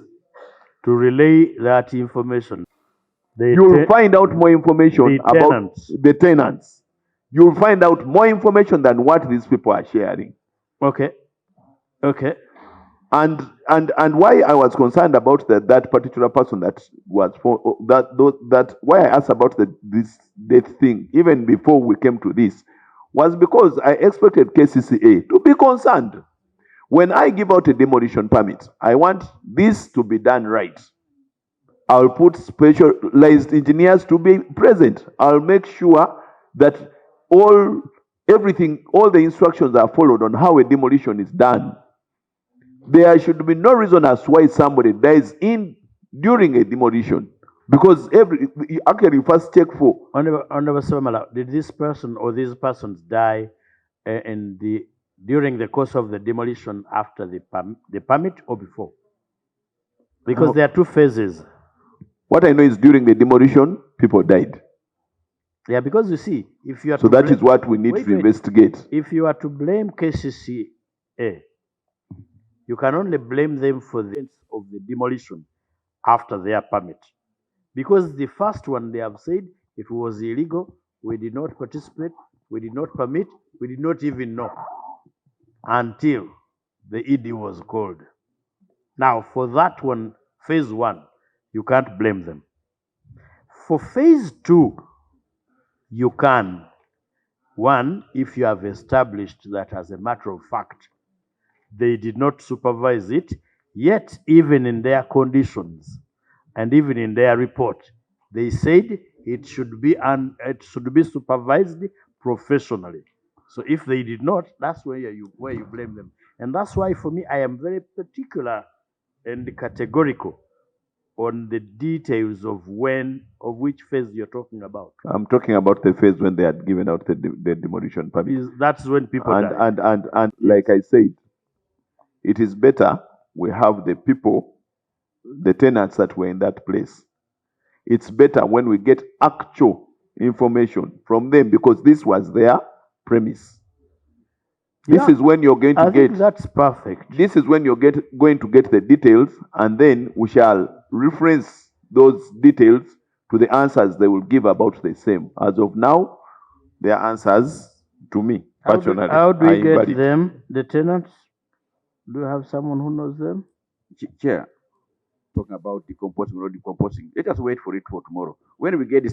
to relay that information. You'll find out more information about the tenants. You'll find out more information than what these people are sharing. Okay. Okay. And why I was concerned about that particular person that was why I asked about this death thing even before we came to this was because I expected KCCA to be concerned. When I give out a demolition permit, I want this to be done right. I'll put specialized engineers to be present. I'll make sure that all the instructions are followed on how a demolition is done. There should be no reason as why somebody dies during a demolition. Because actually you first check for. Honorable Sebamala, did this person or these persons die during the course of the demolition after the permit or before? Because there are 2 phases. What I know is during the demolition, people died. Yeah, because you see, if you are so that is what we need to investigate. If you are to blame KCCA, you can only blame them for the of the demolition after their permit. Because the first one, they have said it was illegal, we did not participate, we did not permit, we did not even know until the ED was called. Now, for that one, phase 1, you can't blame them. For phase 2, you can. 1, if you have established that as a matter of fact, they did not supervise it, yet even in their conditions and even in their report, they said it should be supervised professionally. So if they did not, that's where you blame them. And that's why for me, I am very particular and categorical on the details of which phase you're talking about. I'm talking about the phase when they had given out the demolition permit. That's when people died. And like I said, it is better we have the people, the tenants that were in that place. It's better when we get actual information from them because this was their premise. This is when you're going to I think that's perfect. This is when you're going to get the details, and then we shall reference those details to the answers they will give about the same. As of now, their answers to me, personally, How do we get invalid. them, the tenants? Do you have someone who knows them? Chair, talking about decomposing or not decomposing, let us wait for it for tomorrow. When we get this